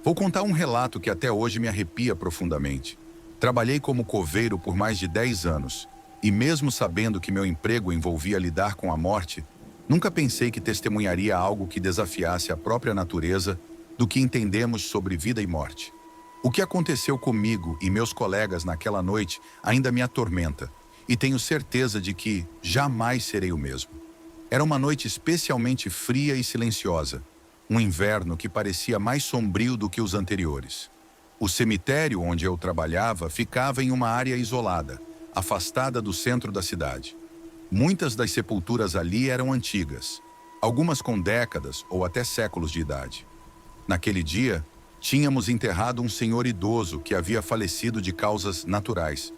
Vou contar um relato que até hoje me arrepia profundamente. Trabalhei como coveiro por mais de 10 anos, e mesmo sabendo que meu emprego envolvia lidar com a morte, nunca pensei que testemunharia algo que desafiasse a própria natureza do que entendemos sobre vida e morte. O que aconteceu comigo e meus colegas naquela noite ainda me atormenta, e tenho certeza de que jamais serei o mesmo. Era uma noite especialmente fria e silenciosa, um inverno que parecia mais sombrio do que os anteriores. O cemitério onde eu trabalhava ficava em uma área isolada, afastada do centro da cidade. Muitas das sepulturas ali eram antigas, algumas com décadas ou até séculos de idade. Naquele dia, tínhamos enterrado um senhor idoso que havia falecido de causas naturais.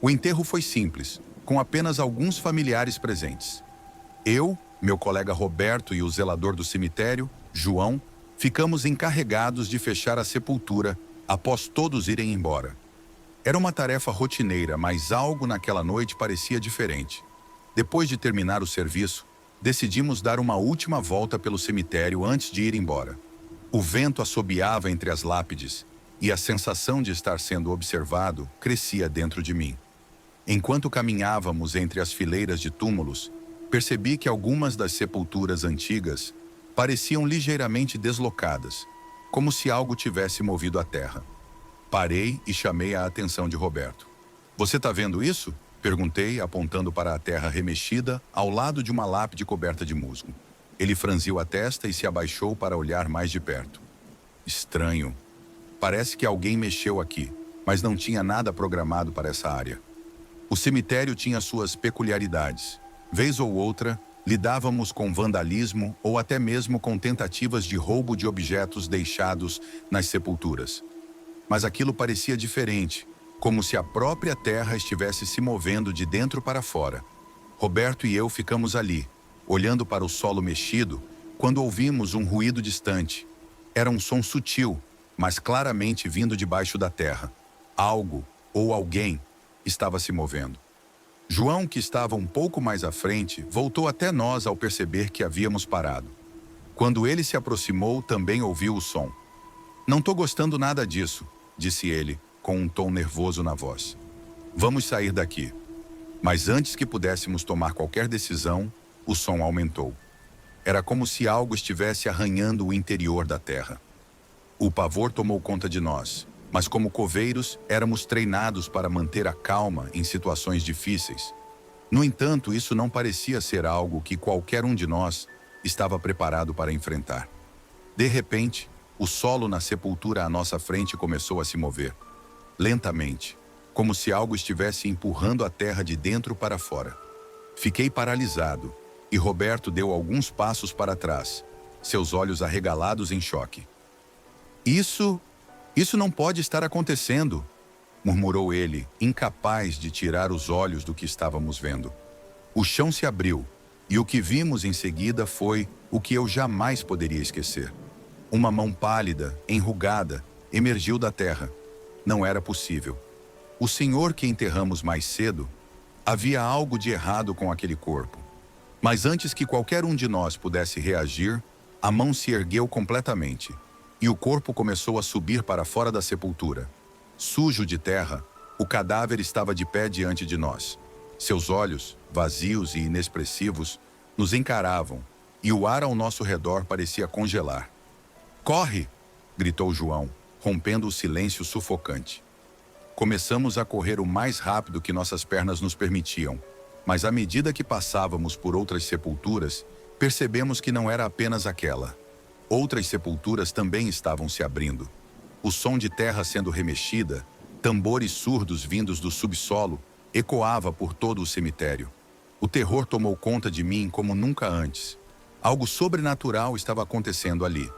O enterro foi simples, com apenas alguns familiares presentes. Eu, meu colega Roberto e o zelador do cemitério, João, ficamos encarregados de fechar a sepultura após todos irem embora. Era uma tarefa rotineira, mas algo naquela noite parecia diferente. Depois de terminar o serviço, decidimos dar uma última volta pelo cemitério antes de ir embora. O vento assobiava entre as lápides e a sensação de estar sendo observado crescia dentro de mim. Enquanto caminhávamos entre as fileiras de túmulos, percebi que algumas das sepulturas antigas pareciam ligeiramente deslocadas, como se algo tivesse movido a terra. Parei e chamei a atenção de Roberto. "Você está vendo isso?" perguntei, apontando para a terra remexida ao lado de uma lápide coberta de musgo. Ele franziu a testa e se abaixou para olhar mais de perto. "Estranho. Parece que alguém mexeu aqui, mas não tinha nada programado para essa área." O cemitério tinha suas peculiaridades. Vez ou outra, lidávamos com vandalismo ou até mesmo com tentativas de roubo de objetos deixados nas sepulturas. Mas aquilo parecia diferente, como se a própria terra estivesse se movendo de dentro para fora. Roberto e eu ficamos ali, olhando para o solo mexido, quando ouvimos um ruído distante. Era um som sutil, mas claramente vindo debaixo da terra. Algo, ou alguém, estava se movendo. João, que estava um pouco mais à frente, voltou até nós ao perceber que havíamos parado. Quando ele se aproximou, também ouviu o som. "Não estou gostando nada disso", disse ele, com um tom nervoso na voz. "Vamos sair daqui." Mas antes que pudéssemos tomar qualquer decisão, o som aumentou. Era como se algo estivesse arranhando o interior da terra. O pavor tomou conta de nós, mas como coveiros, éramos treinados para manter a calma em situações difíceis. No entanto, isso não parecia ser algo que qualquer um de nós estava preparado para enfrentar. De repente, o solo na sepultura à nossa frente começou a se mover. Lentamente, como se algo estivesse empurrando a terra de dentro para fora. Fiquei paralisado, e Roberto deu alguns passos para trás, seus olhos arregalados em choque. Isso não pode estar acontecendo", murmurou ele, incapaz de tirar os olhos do que estávamos vendo. O chão se abriu, e o que vimos em seguida foi o que eu jamais poderia esquecer. Uma mão pálida, enrugada, emergiu da terra. Não era possível. O senhor que enterramos mais cedo, havia algo de errado com aquele corpo. Mas antes que qualquer um de nós pudesse reagir, a mão se ergueu completamente, e o corpo começou a subir para fora da sepultura. Sujo de terra, o cadáver estava de pé diante de nós. Seus olhos, vazios e inexpressivos, nos encaravam, e o ar ao nosso redor parecia congelar. "Corre!" gritou João, rompendo o silêncio sufocante. Começamos a correr o mais rápido que nossas pernas nos permitiam, mas à medida que passávamos por outras sepulturas, percebemos que não era apenas aquela. Outras sepulturas também estavam se abrindo. O som de terra sendo remexida, tambores surdos vindos do subsolo, ecoava por todo o cemitério. O terror tomou conta de mim como nunca antes. Algo sobrenatural estava acontecendo ali.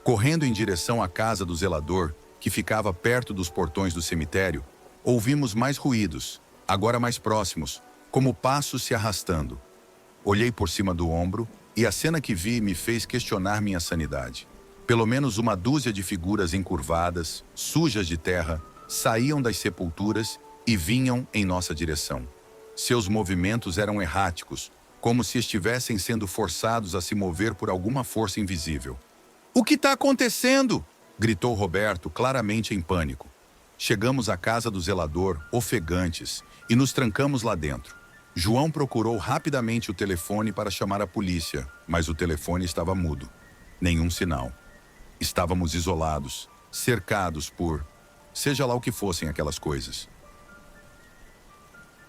Correndo em direção à casa do zelador, que ficava perto dos portões do cemitério, ouvimos mais ruídos, agora mais próximos, como passos se arrastando. Olhei por cima do ombro, e a cena que vi me fez questionar minha sanidade. Pelo menos uma dúzia de figuras encurvadas, sujas de terra, saíam das sepulturas e vinham em nossa direção. Seus movimentos eram erráticos, como se estivessem sendo forçados a se mover por alguma força invisível. "O que está acontecendo?" gritou Roberto, claramente em pânico. Chegamos à casa do zelador, ofegantes, e nos trancamos lá dentro. João procurou rapidamente o telefone para chamar a polícia, mas o telefone estava mudo. Nenhum sinal. Estávamos isolados, cercados por... seja lá o que fossem aquelas coisas.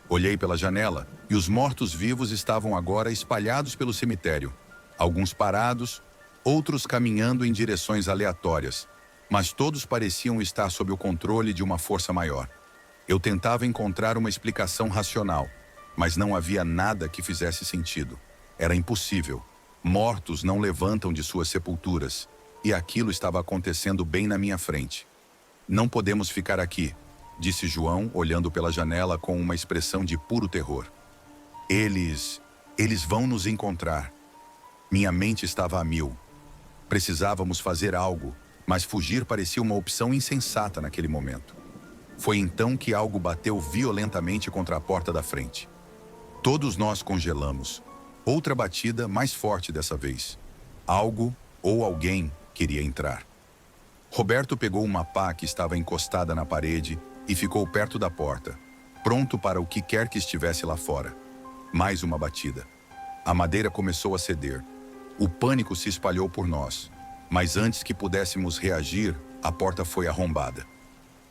Olhei pela janela e os mortos-vivos estavam agora espalhados pelo cemitério. Alguns parados, outros caminhando em direções aleatórias, mas todos pareciam estar sob o controle de uma força maior. Eu tentava encontrar uma explicação racional, mas não havia nada que fizesse sentido. Era impossível. Mortos não levantam de suas sepulturas, e aquilo estava acontecendo bem na minha frente. Não podemos ficar aqui, disse João, olhando pela janela com uma expressão de puro terror. Eles vão nos encontrar. Minha mente estava a mil. Precisávamos fazer algo, mas fugir parecia uma opção insensata naquele momento. Foi então que algo bateu violentamente contra a porta da frente. Todos nós congelamos. Outra batida, mais forte dessa vez. Algo ou alguém queria entrar. Roberto pegou uma pá que estava encostada na parede e ficou perto da porta, pronto para o que quer que estivesse lá fora. Mais uma batida. A madeira começou a ceder. O pânico se espalhou por nós, mas antes que pudéssemos reagir, a porta foi arrombada.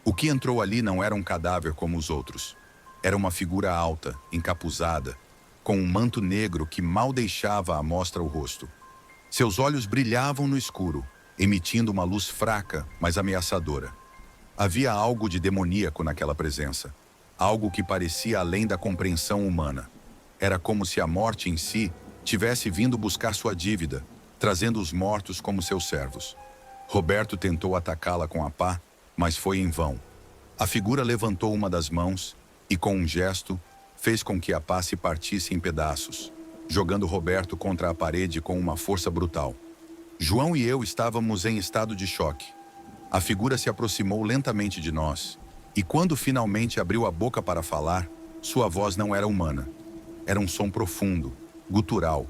O que entrou ali não era um cadáver como os outros. Era uma figura alta, encapuzada, com um manto negro que mal deixava à mostra o rosto. Seus olhos brilhavam no escuro, emitindo uma luz fraca, mas ameaçadora. Havia algo de demoníaco naquela presença, algo que parecia além da compreensão humana. Era como se a morte em si tivesse vindo buscar sua dívida, trazendo os mortos como seus servos. Roberto tentou atacá-la com a pá, mas foi em vão. A figura levantou uma das mãos e, com um gesto, fez com que a pá se partisse em pedaços, jogando Roberto contra a parede com uma força brutal. João e eu estávamos em estado de choque. A figura se aproximou lentamente de nós, e quando finalmente abriu a boca para falar, sua voz não era humana. Era um som profundo, gutural,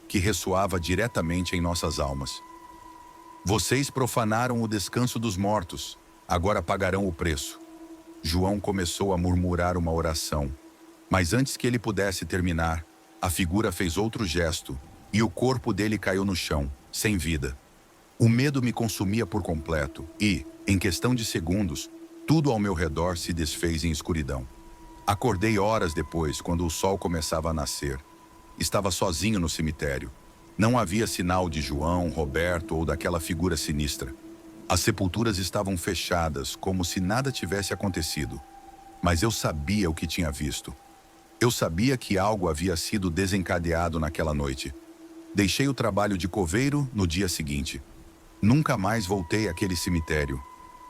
que ressoava diretamente em nossas almas. Vocês profanaram o descanso dos mortos, agora pagarão o preço. João começou a murmurar uma oração, mas antes que ele pudesse terminar, a figura fez outro gesto, e o corpo dele caiu no chão, sem vida. O medo me consumia por completo e, em questão de segundos, tudo ao meu redor se desfez em escuridão. Acordei horas depois, quando o sol começava a nascer. Estava sozinho no cemitério. Não havia sinal de João, Roberto ou daquela figura sinistra. As sepulturas estavam fechadas, como se nada tivesse acontecido. Mas eu sabia o que tinha visto. Eu sabia que algo havia sido desencadeado naquela noite. Deixei o trabalho de coveiro no dia seguinte. Nunca mais voltei àquele cemitério.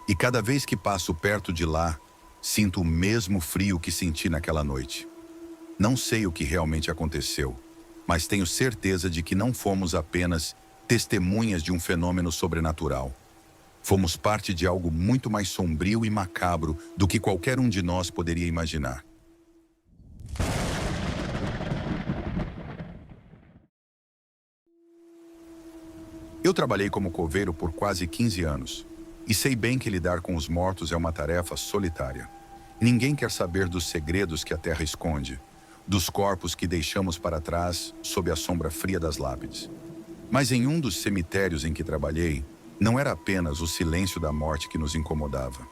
E cada vez que passo perto de lá, sinto o mesmo frio que senti naquela noite. Não sei o que realmente aconteceu, mas tenho certeza de que não fomos apenas testemunhas de um fenômeno sobrenatural. Fomos parte de algo muito mais sombrio e macabro do que qualquer um de nós poderia imaginar. Eu trabalhei como coveiro por quase 15 anos, e sei bem que lidar com os mortos é uma tarefa solitária. Ninguém quer saber dos segredos que a terra esconde, dos corpos que deixamos para trás sob a sombra fria das lápides. Mas em um dos cemitérios em que trabalhei, não era apenas o silêncio da morte que nos incomodava.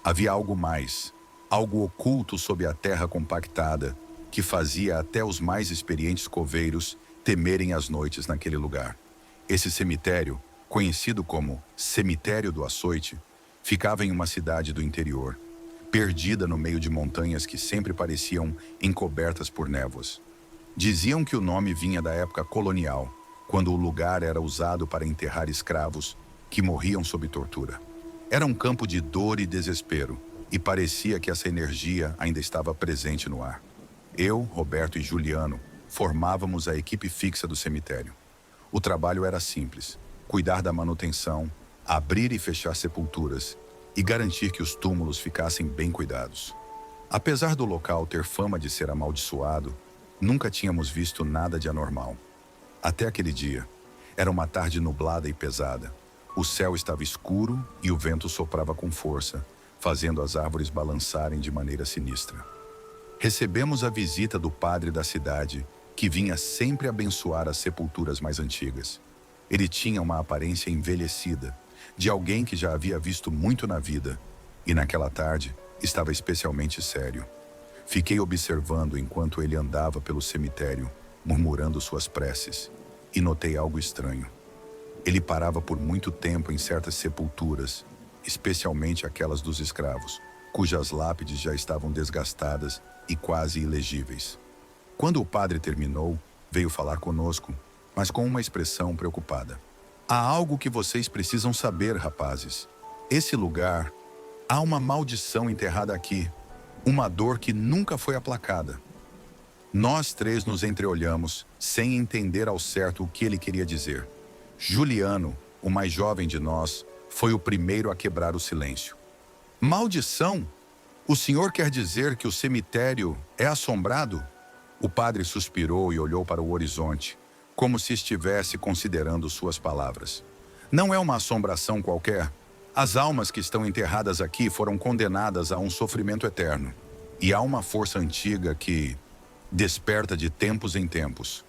Havia algo mais, algo oculto sob a terra compactada, que fazia até os mais experientes coveiros temerem as noites naquele lugar. Esse cemitério, conhecido como Cemitério do Açoite, ficava em uma cidade do interior, perdida no meio de montanhas que sempre pareciam encobertas por névoas. Diziam que o nome vinha da época colonial, quando o lugar era usado para enterrar escravos que morriam sob tortura. Era um campo de dor e desespero, e parecia que essa energia ainda estava presente no ar. Eu, Roberto e Juliano formávamos a equipe fixa do cemitério. O trabalho era simples: cuidar da manutenção, abrir e fechar sepulturas e garantir que os túmulos ficassem bem cuidados. Apesar do local ter fama de ser amaldiçoado, nunca tínhamos visto nada de anormal. Até aquele dia. Era uma tarde nublada e pesada. O céu estava escuro e o vento soprava com força, fazendo as árvores balançarem de maneira sinistra. Recebemos a visita do padre da cidade, que vinha sempre abençoar as sepulturas mais antigas. Ele tinha uma aparência envelhecida, de alguém que já havia visto muito na vida, e naquela tarde estava especialmente sério. Fiquei observando enquanto ele andava pelo cemitério, murmurando suas preces, e notei algo estranho. Ele parava por muito tempo em certas sepulturas, especialmente aquelas dos escravos, cujas lápides já estavam desgastadas e quase ilegíveis. Quando o padre terminou, veio falar conosco, mas com uma expressão preocupada. Há algo que vocês precisam saber, rapazes. Esse lugar, há uma maldição enterrada aqui, uma dor que nunca foi aplacada. Nós três nos entreolhamos, sem entender ao certo o que ele queria dizer. Juliano, o mais jovem de nós, foi o primeiro a quebrar o silêncio. Maldição? O senhor quer dizer que o cemitério é assombrado? O padre suspirou e olhou para o horizonte, como se estivesse considerando suas palavras. Não é uma assombração qualquer. As almas que estão enterradas aqui foram condenadas a um sofrimento eterno. E há uma força antiga que desperta de tempos em tempos.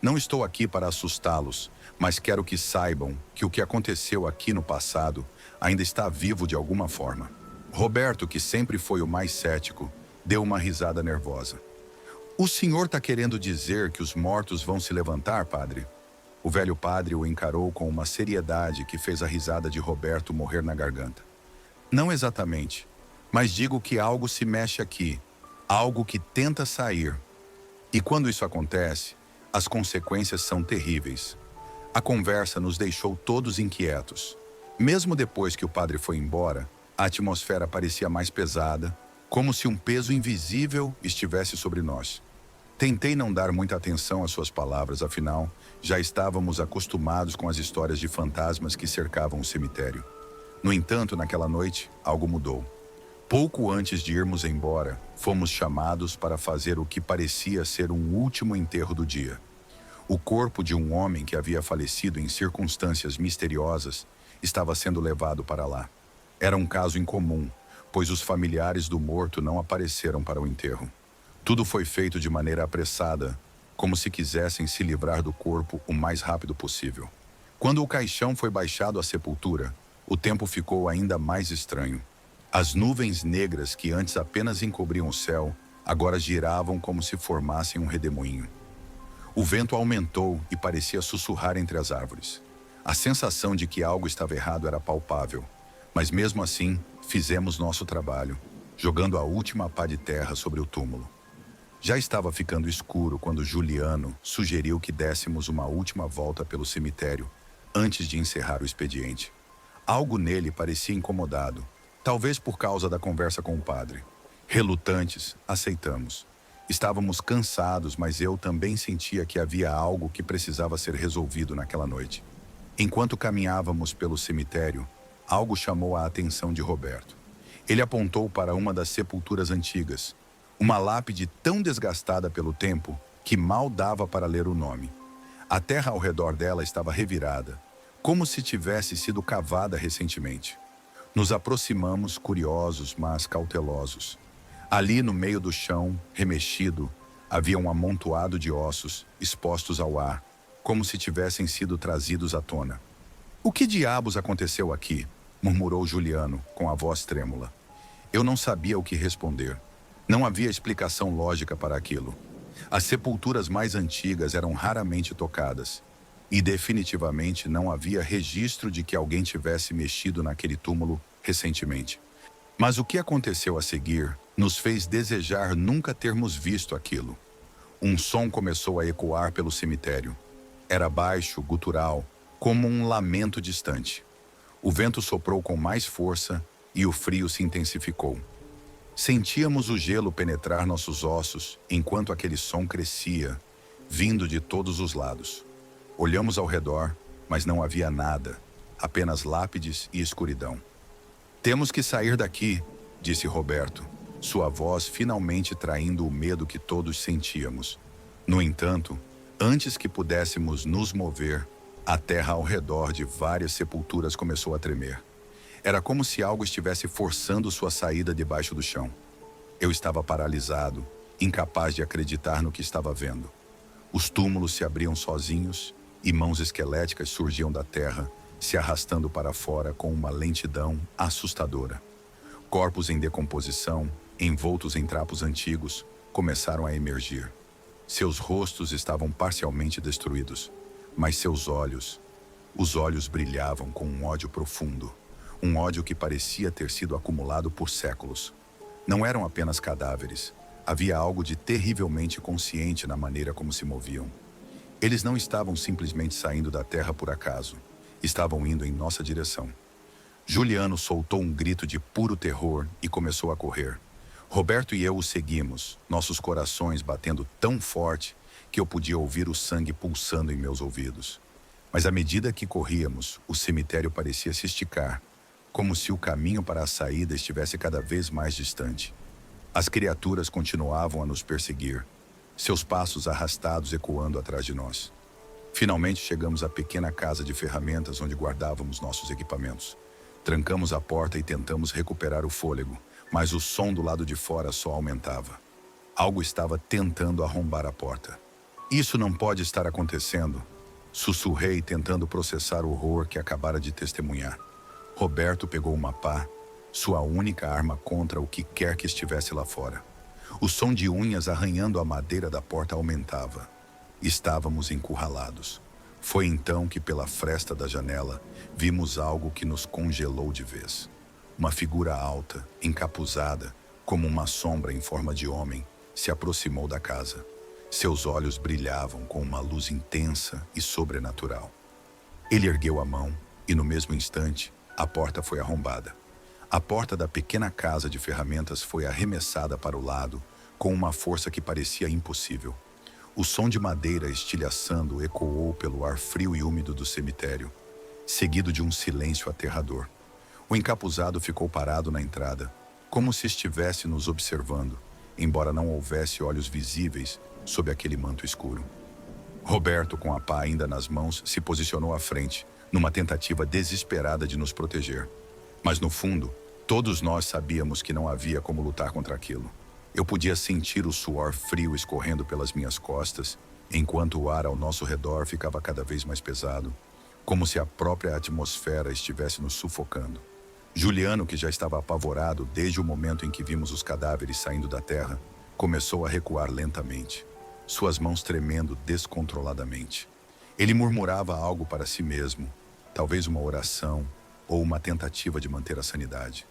Não estou aqui para assustá-los, mas quero que saibam que o que aconteceu aqui no passado ainda está vivo de alguma forma. Roberto, que sempre foi o mais cético, deu uma risada nervosa. O senhor está querendo dizer que os mortos vão se levantar, padre? O velho padre o encarou com uma seriedade que fez a risada de Roberto morrer na garganta. Não exatamente, mas digo que algo se mexe aqui, algo que tenta sair. E quando isso acontece, as consequências são terríveis. A conversa nos deixou todos inquietos. Mesmo depois que o padre foi embora, a atmosfera parecia mais pesada, como se um peso invisível estivesse sobre nós. Tentei não dar muita atenção às suas palavras, afinal, já estávamos acostumados com as histórias de fantasmas que cercavam o cemitério. No entanto, naquela noite, algo mudou. Pouco antes de irmos embora, fomos chamados para fazer o que parecia ser um último enterro do dia. O corpo de um homem que havia falecido em circunstâncias misteriosas estava sendo levado para lá. Era um caso incomum, pois os familiares do morto não apareceram para o enterro. Tudo foi feito de maneira apressada, como se quisessem se livrar do corpo o mais rápido possível. Quando o caixão foi baixado à sepultura, o tempo ficou ainda mais estranho. As nuvens negras que antes apenas encobriam o céu, agora giravam como se formassem um redemoinho. O vento aumentou e parecia sussurrar entre as árvores. A sensação de que algo estava errado era palpável, mas mesmo assim, fizemos nosso trabalho, jogando a última pá de terra sobre o túmulo. Já estava ficando escuro quando Juliano sugeriu que dessemos uma última volta pelo cemitério, antes de encerrar o expediente. Algo nele parecia incomodado, talvez por causa da conversa com o padre. Relutantes, aceitamos. Estávamos cansados, mas eu também sentia que havia algo que precisava ser resolvido naquela noite. Enquanto caminhávamos pelo cemitério, algo chamou a atenção de Roberto. Ele apontou para uma das sepulturas antigas, uma lápide tão desgastada pelo tempo que mal dava para ler o nome. A terra ao redor dela estava revirada, como se tivesse sido cavada recentemente. Nos aproximamos curiosos, mas cautelosos. Ali no meio do chão, remexido, havia um amontoado de ossos expostos ao ar, como se tivessem sido trazidos à tona. "O que diabos aconteceu aqui?" murmurou Juliano, com a voz trêmula. Eu não sabia o que responder. Não havia explicação lógica para aquilo. As sepulturas mais antigas eram raramente tocadas, e definitivamente não havia registro de que alguém tivesse mexido naquele túmulo recentemente. Mas o que aconteceu a seguir nos fez desejar nunca termos visto aquilo. Um som começou a ecoar pelo cemitério. Era baixo, gutural, como um lamento distante. O vento soprou com mais força e o frio se intensificou. Sentíamos o gelo penetrar nossos ossos enquanto aquele som crescia, vindo de todos os lados. Olhamos ao redor, mas não havia nada, apenas lápides e escuridão. "Temos que sair daqui", disse Roberto, sua voz finalmente traindo o medo que todos sentíamos. No entanto, antes que pudéssemos nos mover, A terra ao redor de várias sepulturas começou a tremer. Era como se algo estivesse forçando sua saída debaixo do chão. Eu estava paralisado, incapaz de acreditar no que estava vendo. Os túmulos se abriam sozinhos e mãos esqueléticas surgiam da terra, se arrastando para fora com uma lentidão assustadora. Corpos em decomposição, envoltos em trapos antigos, começaram a emergir. Seus rostos estavam parcialmente destruídos, mas os olhos brilhavam com um ódio profundo, um ódio que parecia ter sido acumulado por séculos. Não eram apenas cadáveres, havia algo de terrivelmente consciente na maneira como se moviam. Eles não estavam simplesmente saindo da terra por acaso, estavam indo em nossa direção. Juliano soltou um grito de puro terror e começou a correr. Roberto e eu o seguimos, nossos corações batendo tão forte que eu podia ouvir o sangue pulsando em meus ouvidos. Mas à medida que corríamos, o cemitério parecia se esticar, como se o caminho para a saída estivesse cada vez mais distante. As criaturas continuavam a nos perseguir, seus passos arrastados ecoando atrás de nós. Finalmente chegamos à pequena casa de ferramentas onde guardávamos nossos equipamentos. Trancamos a porta e tentamos recuperar o fôlego, mas o som do lado de fora só aumentava. Algo estava tentando arrombar a porta. Isso não pode estar acontecendo, sussurrei tentando processar o horror que acabara de testemunhar. Roberto pegou uma pá, sua única arma contra o que quer que estivesse lá fora. O som de unhas arranhando a madeira da porta aumentava. Estávamos encurralados. Foi então que pela fresta da janela vimos algo que nos congelou de vez. Uma figura alta, encapuzada, como uma sombra em forma de homem, se aproximou da casa. Seus olhos brilhavam com uma luz intensa e sobrenatural. Ele ergueu a mão e, no mesmo instante, a porta foi arrombada. A porta da pequena casa de ferramentas foi arremessada para o lado com uma força que parecia impossível. O som de madeira estilhaçando ecoou pelo ar frio e úmido do cemitério, seguido de um silêncio aterrador. O encapuzado ficou parado na entrada, como se estivesse nos observando, embora não houvesse olhos visíveis sob aquele manto escuro. Roberto, com a pá ainda nas mãos, se posicionou à frente, numa tentativa desesperada de nos proteger. Mas no fundo, todos nós sabíamos que não havia como lutar contra aquilo. Eu podia sentir o suor frio escorrendo pelas minhas costas, enquanto o ar ao nosso redor ficava cada vez mais pesado, como se a própria atmosfera estivesse nos sufocando. Juliano, que já estava apavorado desde o momento em que vimos os cadáveres saindo da terra, começou a recuar lentamente, suas mãos tremendo descontroladamente. Ele murmurava algo para si mesmo, talvez uma oração ou uma tentativa de manter a sanidade.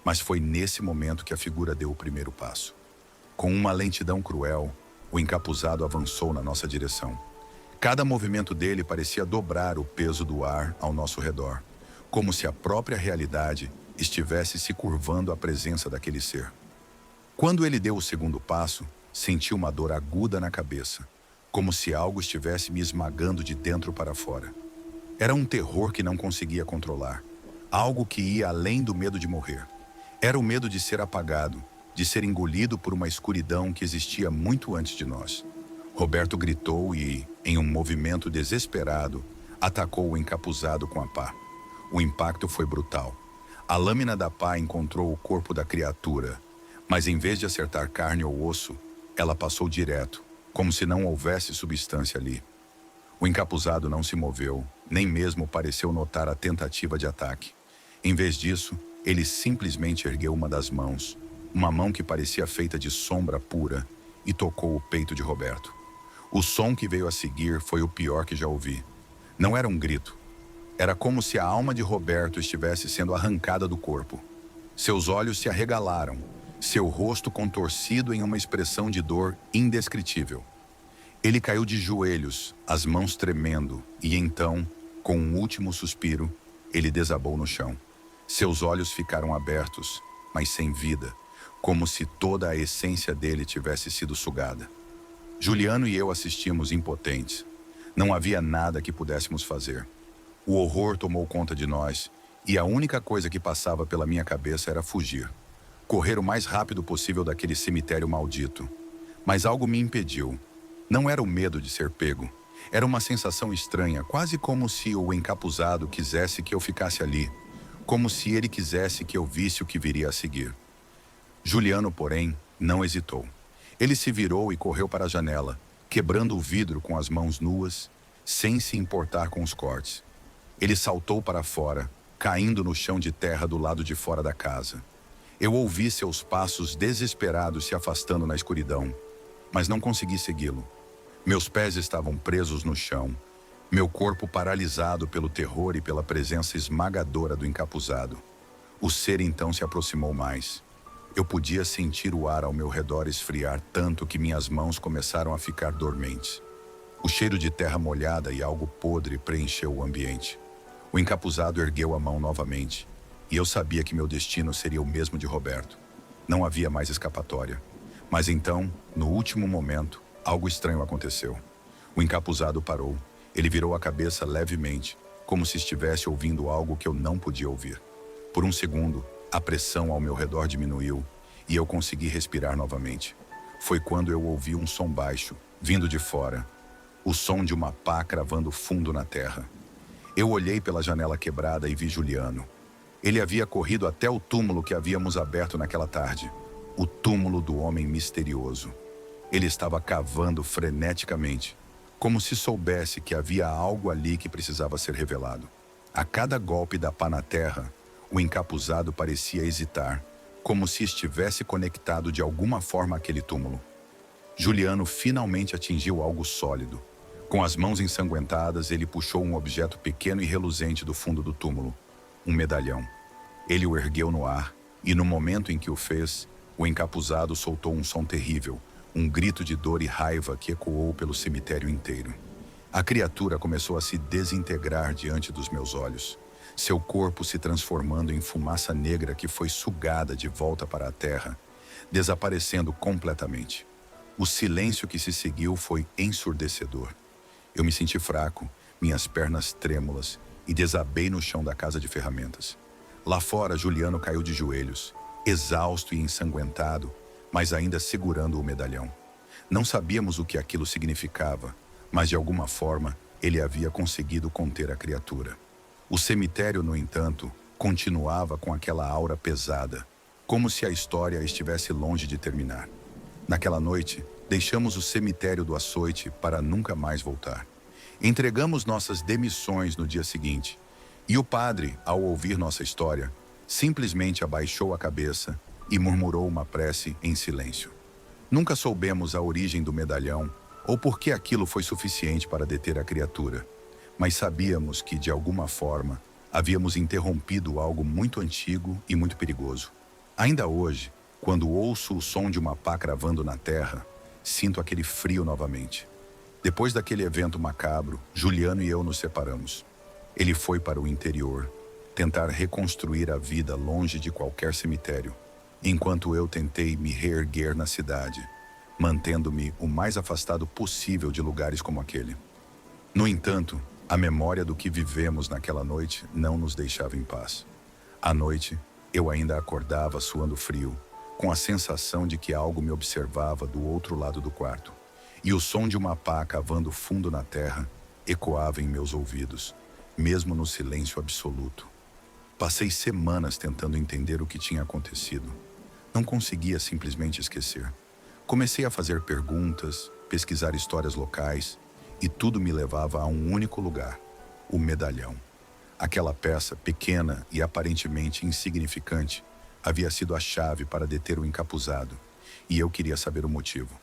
Mas foi nesse momento que a figura deu o primeiro passo. Com uma lentidão cruel, o encapuzado avançou na nossa direção. Cada movimento dele parecia dobrar o peso do ar ao nosso redor, como se a própria realidade estivesse se curvando à presença daquele ser. Quando ele deu o segundo passo, senti uma dor aguda na cabeça, como se algo estivesse me esmagando de dentro para fora. Era um terror que não conseguia controlar, algo que ia além do medo de morrer. Era o medo de ser apagado, de ser engolido por uma escuridão que existia muito antes de nós. Roberto gritou e, em um movimento desesperado, atacou o encapuzado com a pá. O impacto foi brutal. A lâmina da pá encontrou o corpo da criatura, mas em vez de acertar carne ou osso, ela passou direto, como se não houvesse substância ali. O encapuzado não se moveu, nem mesmo pareceu notar a tentativa de ataque. Em vez disso, ele simplesmente ergueu uma das mãos, uma mão que parecia feita de sombra pura, e tocou o peito de Roberto. O som que veio a seguir foi o pior que já ouvi. Não era um grito. Era como se a alma de Roberto estivesse sendo arrancada do corpo. Seus olhos se arregalaram, seu rosto contorcido em uma expressão de dor indescritível. Ele caiu de joelhos, as mãos tremendo, e então, com um último suspiro, ele desabou no chão. Seus olhos ficaram abertos, mas sem vida, como se toda a essência dele tivesse sido sugada. Juliano e eu assistimos impotentes. Não havia nada que pudéssemos fazer. O horror tomou conta de nós, e a única coisa que passava pela minha cabeça era fugir. Correr o mais rápido possível daquele cemitério maldito. Mas algo me impediu. Não era o medo de ser pego. Era uma sensação estranha, quase como se o encapuzado quisesse que eu ficasse ali, como se ele quisesse que eu visse o que viria a seguir. Juliano, porém, não hesitou. Ele se virou e correu para a janela, quebrando o vidro com as mãos nuas, sem se importar com os cortes. Ele saltou para fora, caindo no chão de terra do lado de fora da casa. Eu ouvi seus passos desesperados se afastando na escuridão, mas não consegui segui-lo. Meus pés estavam presos no chão, meu corpo paralisado pelo terror e pela presença esmagadora do encapuzado. O ser então se aproximou mais. Eu podia sentir o ar ao meu redor esfriar tanto que minhas mãos começaram a ficar dormentes. O cheiro de terra molhada e algo podre preencheu o ambiente. O encapuzado ergueu a mão novamente, e eu sabia que meu destino seria o mesmo de Roberto. Não havia mais escapatória. Mas então, no último momento, algo estranho aconteceu. O encapuzado parou. Ele virou a cabeça levemente, como se estivesse ouvindo algo que eu não podia ouvir. Por um segundo, a pressão ao meu redor diminuiu e eu consegui respirar novamente. Foi quando eu ouvi um som baixo, vindo de fora. O som de uma pá cravando fundo na terra. Eu olhei pela janela quebrada e vi Juliano. Ele havia corrido até o túmulo que havíamos aberto naquela tarde. O túmulo do homem misterioso. Ele estava cavando freneticamente, como se soubesse que havia algo ali que precisava ser revelado. A cada golpe da pá na terra, o encapuzado parecia hesitar, como se estivesse conectado de alguma forma àquele túmulo. Juliano finalmente atingiu algo sólido. Com as mãos ensanguentadas, ele puxou um objeto pequeno e reluzente do fundo do túmulo, um medalhão. Ele o ergueu no ar, e no momento em que o fez, o encapuzado soltou um som terrível, um grito de dor e raiva que ecoou pelo cemitério inteiro. A criatura começou a se desintegrar diante dos meus olhos, seu corpo se transformando em fumaça negra que foi sugada de volta para a terra, desaparecendo completamente. O silêncio que se seguiu foi ensurdecedor. Eu me senti fraco, minhas pernas trêmulas, e desabei no chão da casa de ferramentas. Lá fora, Juliano caiu de joelhos, exausto e ensanguentado, mas ainda segurando o medalhão. Não sabíamos o que aquilo significava, mas de alguma forma ele havia conseguido conter a criatura. O cemitério, no entanto, continuava com aquela aura pesada, como se a história estivesse longe de terminar. Naquela noite, deixamos o cemitério do açoite para nunca mais voltar. Entregamos nossas demissões no dia seguinte, e o padre, ao ouvir nossa história, simplesmente abaixou a cabeça e murmurou uma prece em silêncio. Nunca soubemos a origem do medalhão ou por que aquilo foi suficiente para deter a criatura, mas sabíamos que, de alguma forma, havíamos interrompido algo muito antigo e muito perigoso. Ainda hoje, quando ouço o som de uma pá cravando na terra, sinto aquele frio novamente. Depois daquele evento macabro, Juliano e eu nos separamos. Ele foi para o interior, tentar reconstruir a vida longe de qualquer cemitério, enquanto eu tentei me reerguer na cidade, mantendo-me o mais afastado possível de lugares como aquele. No entanto, a memória do que vivemos naquela noite não nos deixava em paz. À noite, eu ainda acordava suando frio, com a sensação de que algo me observava do outro lado do quarto, e o som de uma pá cavando fundo na terra ecoava em meus ouvidos, mesmo no silêncio absoluto. Passei semanas tentando entender o que tinha acontecido. Não conseguia simplesmente esquecer. Comecei a fazer perguntas, pesquisar histórias locais, e tudo me levava a um único lugar: o medalhão. Aquela peça, pequena e aparentemente insignificante, havia sido a chave para deter o encapuzado, e eu queria saber o motivo.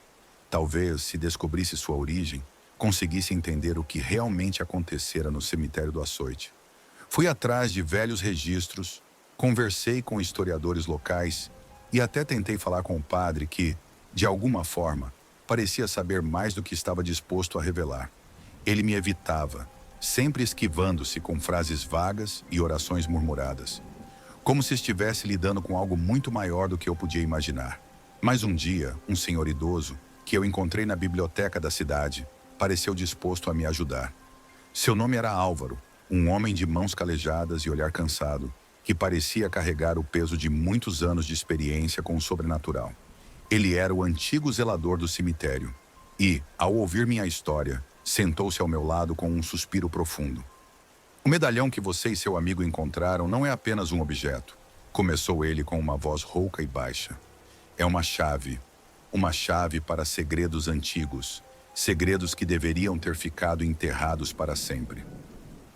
Talvez, se descobrisse sua origem, conseguisse entender o que realmente acontecera no cemitério do açoite. Fui atrás de velhos registros, conversei com historiadores locais e até tentei falar com o padre que, de alguma forma, parecia saber mais do que estava disposto a revelar. Ele me evitava, sempre esquivando-se com frases vagas e orações murmuradas, como se estivesse lidando com algo muito maior do que eu podia imaginar. Mas um dia, um senhor idoso, que eu encontrei na biblioteca da cidade, pareceu disposto a me ajudar. Seu nome era Álvaro, um homem de mãos calejadas e olhar cansado, que parecia carregar o peso de muitos anos de experiência com o sobrenatural. Ele era o antigo zelador do cemitério e, ao ouvir minha história, Sentou-se ao meu lado com um suspiro profundo. O medalhão que você e seu amigo encontraram não é apenas um objeto. Começou ele com uma voz rouca e baixa. É uma chave para segredos antigos, segredos que deveriam ter ficado enterrados para sempre.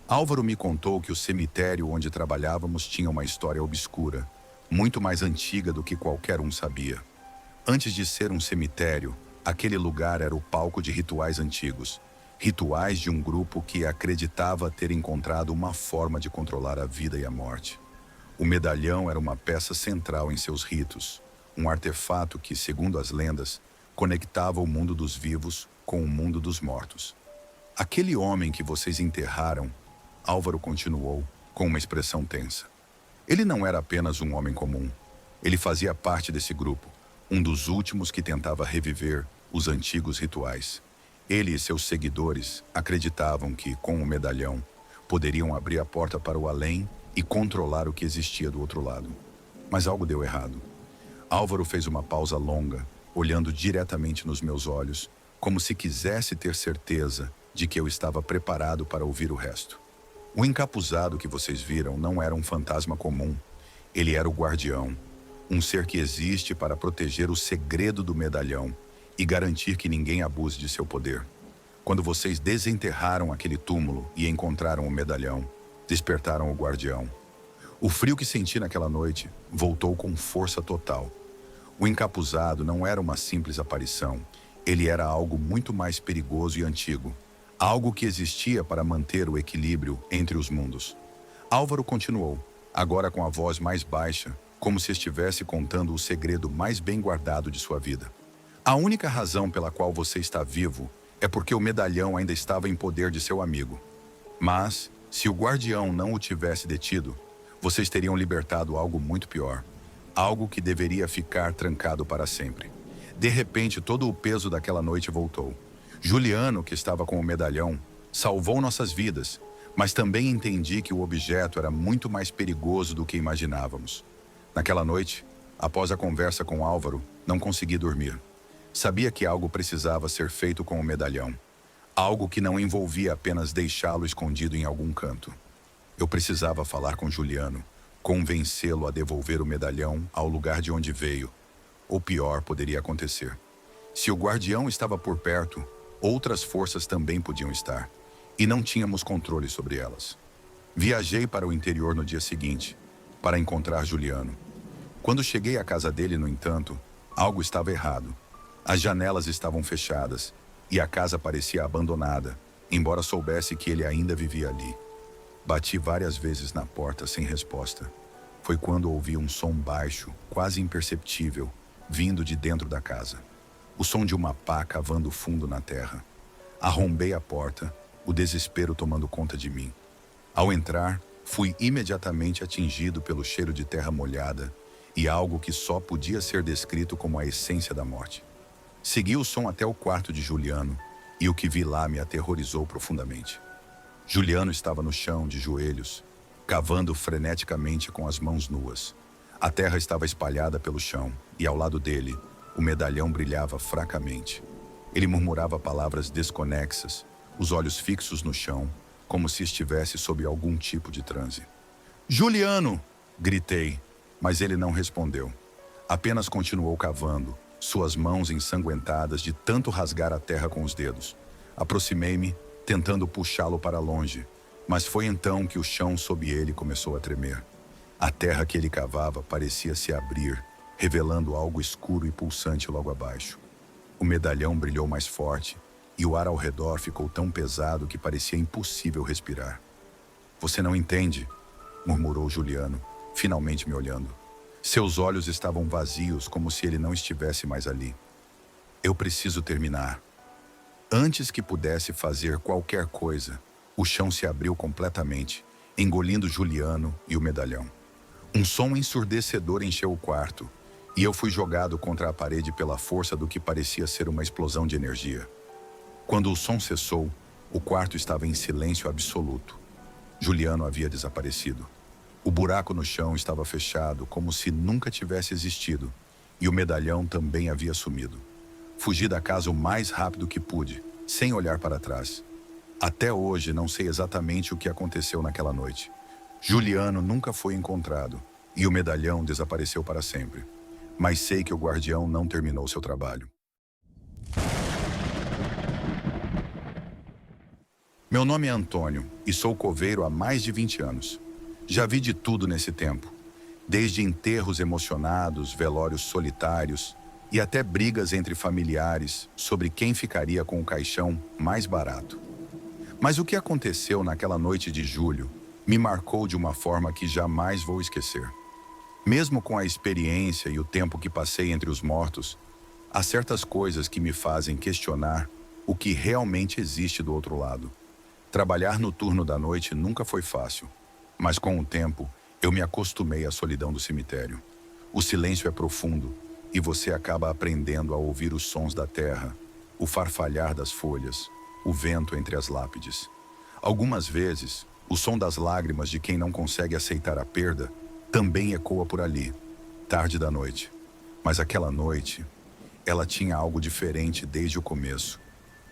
Álvaro me contou que o cemitério onde trabalhávamos tinha uma história obscura, muito mais antiga do que qualquer um sabia. Antes de ser um cemitério, aquele lugar era o palco de rituais antigos, rituais de um grupo que acreditava ter encontrado uma forma de controlar a vida e a morte. O medalhão era uma peça central em seus ritos, um artefato que, segundo as lendas, conectava o mundo dos vivos com o mundo dos mortos. Aquele homem que vocês enterraram, Álvaro continuou, com uma expressão tensa. Ele não era apenas um homem comum. Ele fazia parte desse grupo, um dos últimos que tentava reviver os antigos rituais. Ele e seus seguidores acreditavam que, com o medalhão, poderiam abrir a porta para o além e controlar o que existia do outro lado. Mas algo deu errado. Álvaro fez uma pausa longa, olhando diretamente nos meus olhos, como se quisesse ter certeza de que eu estava preparado para ouvir o resto. O encapuzado que vocês viram não era um fantasma comum. Ele era o guardião, um ser que existe para proteger o segredo do medalhão e garantir que ninguém abuse de seu poder. Quando vocês desenterraram aquele túmulo e encontraram o medalhão, despertaram o guardião. O frio que senti naquela noite voltou com força total. O encapuzado não era uma simples aparição. Ele era algo muito mais perigoso e antigo. Algo que existia para manter o equilíbrio entre os mundos. Álvaro continuou, agora com a voz mais baixa, como se estivesse contando o segredo mais bem guardado de sua vida. A única razão pela qual você está vivo é porque o medalhão ainda estava em poder de seu amigo. Mas, se o guardião não o tivesse detido, vocês teriam libertado algo muito pior. Algo que deveria ficar trancado para sempre. De repente, todo o peso daquela noite voltou. Juliano, que estava com o medalhão, salvou nossas vidas, mas também entendi que o objeto era muito mais perigoso do que imaginávamos. Naquela noite, após a conversa com Álvaro, não consegui dormir. Sabia que algo precisava ser feito com o medalhão. Algo que não envolvia apenas deixá-lo escondido em algum canto. Eu precisava falar com Juliano, convencê-lo a devolver o medalhão ao lugar de onde veio. O pior poderia acontecer. Se o guardião estava por perto, outras forças também podiam estar, e não tínhamos controle sobre elas. Viajei para o interior no dia seguinte, para encontrar Juliano. Quando cheguei à casa dele, no entanto, algo estava errado. As janelas estavam fechadas, e a casa parecia abandonada, embora soubesse que ele ainda vivia ali. Bati várias vezes na porta sem resposta. Foi quando ouvi um som baixo, quase imperceptível, vindo de dentro da casa. O som de uma pá cavando fundo na terra. Arrombei a porta, o desespero tomando conta de mim. Ao entrar, fui imediatamente atingido pelo cheiro de terra molhada e algo que só podia ser descrito como a essência da morte. Segui o som até o quarto de Juliano e o que vi lá me aterrorizou profundamente. Juliano estava no chão, de joelhos, cavando freneticamente com as mãos nuas. A terra estava espalhada pelo chão e, ao lado dele, o medalhão brilhava fracamente. Ele murmurava palavras desconexas, os olhos fixos no chão, como se estivesse sob algum tipo de transe. "Juliano!" gritei, mas ele não respondeu. Apenas continuou cavando, suas mãos ensanguentadas de tanto rasgar a terra com os dedos. Aproximei-me, tentando puxá-lo para longe, mas foi então que o chão sob ele começou a tremer. A terra que ele cavava parecia se abrir, revelando algo escuro e pulsante logo abaixo. O medalhão brilhou mais forte e o ar ao redor ficou tão pesado que parecia impossível respirar. "Você não entende", murmurou Juliano, finalmente me olhando. Seus olhos estavam vazios, como se ele não estivesse mais ali. "Eu preciso terminar." Antes que pudesse fazer qualquer coisa, o chão se abriu completamente, engolindo Juliano e o medalhão. Um som ensurdecedor encheu o quarto, e eu fui jogado contra a parede pela força do que parecia ser uma explosão de energia. Quando o som cessou, o quarto estava em silêncio absoluto. Juliano havia desaparecido. O buraco no chão estava fechado, como se nunca tivesse existido, e o medalhão também havia sumido. Fugi da casa o mais rápido que pude, sem olhar para trás. Até hoje não sei exatamente o que aconteceu naquela noite. Juliano nunca foi encontrado e o medalhão desapareceu para sempre. Mas sei que o guardião não terminou seu trabalho. Meu nome é Antônio e sou coveiro há mais de 20 anos. Já vi de tudo nesse tempo, desde enterros emocionados, velórios solitários e até brigas entre familiares sobre quem ficaria com o caixão mais barato. Mas o que aconteceu naquela noite de julho me marcou de uma forma que jamais vou esquecer. Mesmo com a experiência e o tempo que passei entre os mortos, há certas coisas que me fazem questionar o que realmente existe do outro lado. Trabalhar no turno da noite nunca foi fácil, mas com o tempo eu me acostumei à solidão do cemitério. O silêncio é profundo e você acaba aprendendo a ouvir os sons da terra, o farfalhar das folhas, o vento entre as lápides. Algumas vezes, o som das lágrimas de quem não consegue aceitar a perda também ecoa por ali, tarde da noite. Mas aquela noite, ela tinha algo diferente desde o começo.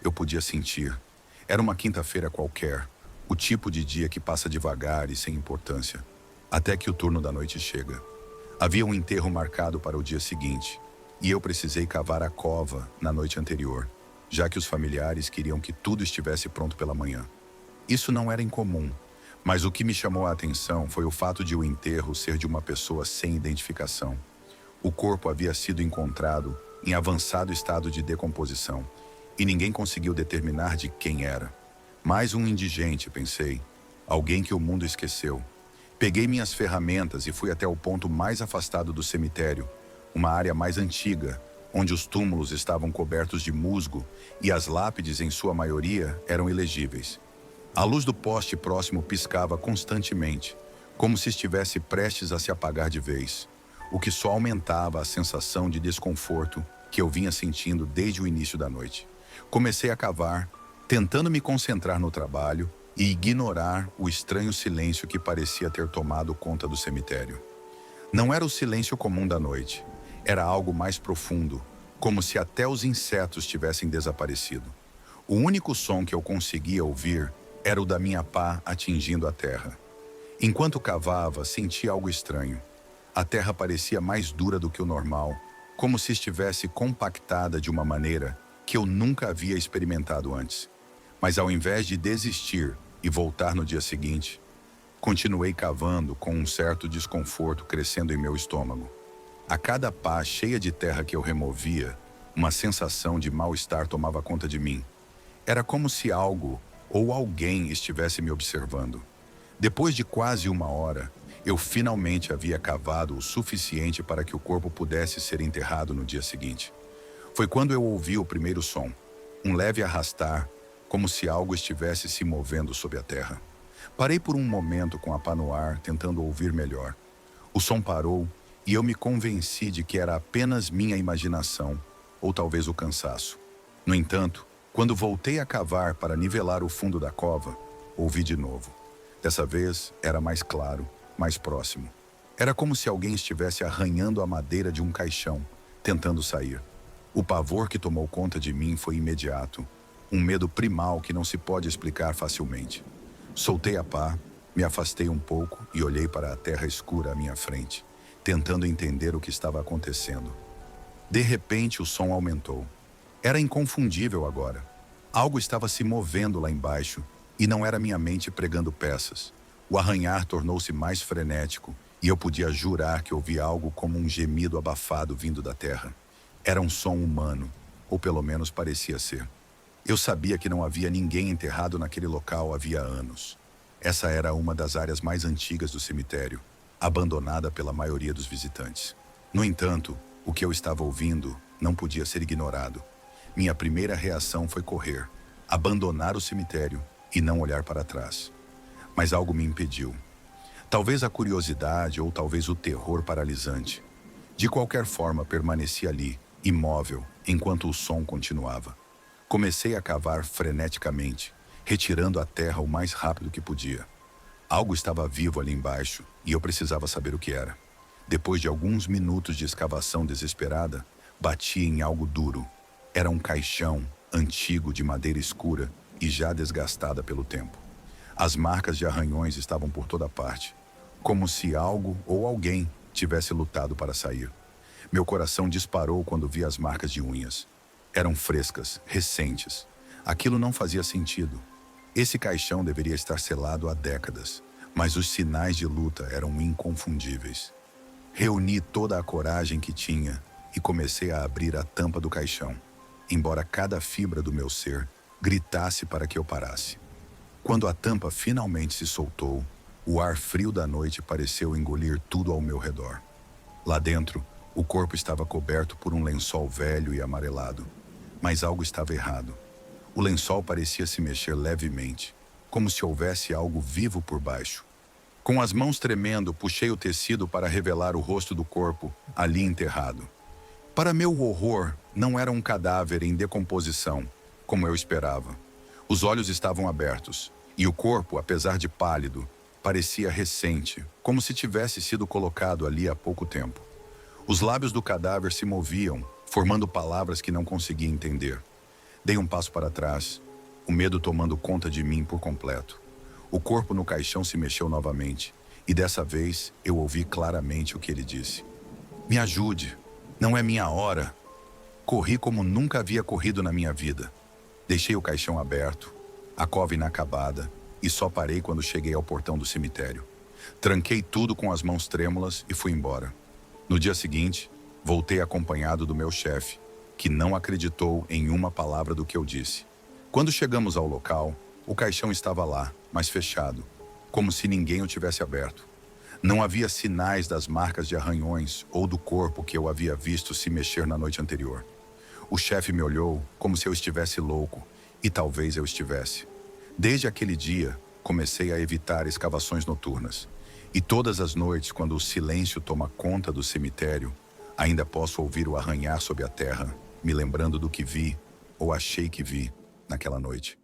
Eu podia sentir. Era uma quinta-feira qualquer, o tipo de dia que passa devagar e sem importância, até que o turno da noite chega. Havia um enterro marcado para o dia seguinte, e eu precisei cavar a cova na noite anterior, já que os familiares queriam que tudo estivesse pronto pela manhã. Isso não era incomum, mas o que me chamou a atenção foi o fato de o enterro ser de uma pessoa sem identificação. O corpo havia sido encontrado em avançado estado de decomposição, e ninguém conseguiu determinar de quem era. Mais um indigente, pensei. Alguém que o mundo esqueceu. Peguei minhas ferramentas e fui até o ponto mais afastado do cemitério, uma área mais antiga, onde os túmulos estavam cobertos de musgo e as lápides, em sua maioria, eram ilegíveis. A luz do poste próximo piscava constantemente, como se estivesse prestes a se apagar de vez, o que só aumentava a sensação de desconforto que eu vinha sentindo desde o início da noite. Comecei a cavar, tentando me concentrar no trabalho e ignorar o estranho silêncio que parecia ter tomado conta do cemitério. Não era o silêncio comum da noite, era algo mais profundo, como se até os insetos tivessem desaparecido. O único som que eu conseguia ouvir era o da minha pá atingindo a terra. Enquanto cavava, senti algo estranho. A terra parecia mais dura do que o normal, como se estivesse compactada de uma maneira que eu nunca havia experimentado antes. Mas ao invés de desistir e voltar no dia seguinte, continuei cavando com um certo desconforto crescendo em meu estômago. A cada pá cheia de terra que eu removia, uma sensação de mal-estar tomava conta de mim. Era como se algo ou alguém estivesse me observando. Depois de quase uma hora, eu finalmente havia cavado o suficiente para que o corpo pudesse ser enterrado no dia seguinte. Foi quando eu ouvi o primeiro som, um leve arrastar, como se algo estivesse se movendo sob a terra. Parei por um momento com a pá no ar, tentando ouvir melhor. O som parou e eu me convenci de que era apenas minha imaginação, ou talvez o cansaço. No entanto, quando voltei a cavar para nivelar o fundo da cova, ouvi de novo. Dessa vez, era mais claro, mais próximo. Era como se alguém estivesse arranhando a madeira de um caixão, tentando sair. O pavor que tomou conta de mim foi imediato, um medo primal que não se pode explicar facilmente. Soltei a pá, me afastei um pouco e olhei para a terra escura à minha frente, tentando entender o que estava acontecendo. De repente, o som aumentou. Era inconfundível agora. Algo estava se movendo lá embaixo e não era minha mente pregando peças. O arranhar tornou-se mais frenético e eu podia jurar que ouvi algo como um gemido abafado vindo da terra. Era um som humano, ou pelo menos parecia ser. Eu sabia que não havia ninguém enterrado naquele local havia anos. Essa era uma das áreas mais antigas do cemitério, abandonada pela maioria dos visitantes. No entanto, o que eu estava ouvindo não podia ser ignorado. Minha primeira reação foi correr, abandonar o cemitério e não olhar para trás. Mas algo me impediu. Talvez a curiosidade ou talvez o terror paralisante. De qualquer forma, permaneci ali, imóvel, enquanto o som continuava. Comecei a cavar freneticamente, retirando a terra o mais rápido que podia. Algo estava vivo ali embaixo e eu precisava saber o que era. Depois de alguns minutos de escavação desesperada, bati em algo duro. Era um caixão, antigo de madeira escura e já desgastada pelo tempo. As marcas de arranhões estavam por toda parte, como se algo ou alguém tivesse lutado para sair. Meu coração disparou quando vi as marcas de unhas. Eram frescas, recentes. Aquilo não fazia sentido. Esse caixão deveria estar selado há décadas, mas os sinais de luta eram inconfundíveis. Reuni toda a coragem que tinha e comecei a abrir a tampa do caixão, embora cada fibra do meu ser gritasse para que eu parasse. Quando a tampa finalmente se soltou, o ar frio da noite pareceu engolir tudo ao meu redor. Lá dentro, o corpo estava coberto por um lençol velho e amarelado, mas algo estava errado. O lençol parecia se mexer levemente, como se houvesse algo vivo por baixo. Com as mãos tremendo, puxei o tecido para revelar o rosto do corpo, ali enterrado. Para meu horror, não era um cadáver em decomposição, como eu esperava. Os olhos estavam abertos, e o corpo, apesar de pálido, parecia recente, como se tivesse sido colocado ali há pouco tempo. Os lábios do cadáver se moviam, formando palavras que não conseguia entender. Dei um passo para trás, o medo tomando conta de mim por completo. O corpo no caixão se mexeu novamente, e dessa vez eu ouvi claramente o que ele disse. Me ajude, não é minha hora. Corri como nunca havia corrido na minha vida. Deixei o caixão aberto, a cova inacabada, e só parei quando cheguei ao portão do cemitério. Tranquei tudo com as mãos trêmulas e fui embora. No dia seguinte, voltei acompanhado do meu chefe, que não acreditou em uma palavra do que eu disse. Quando chegamos ao local, o caixão estava lá, mas fechado, como se ninguém o tivesse aberto. Não havia sinais das marcas de arranhões ou do corpo que eu havia visto se mexer na noite anterior. O chefe me olhou como se eu estivesse louco, e talvez eu estivesse. Desde aquele dia, comecei a evitar escavações noturnas. E todas as noites, quando o silêncio toma conta do cemitério, ainda posso ouvir o arranhar sob a terra, me lembrando do que vi, ou achei que vi, naquela noite.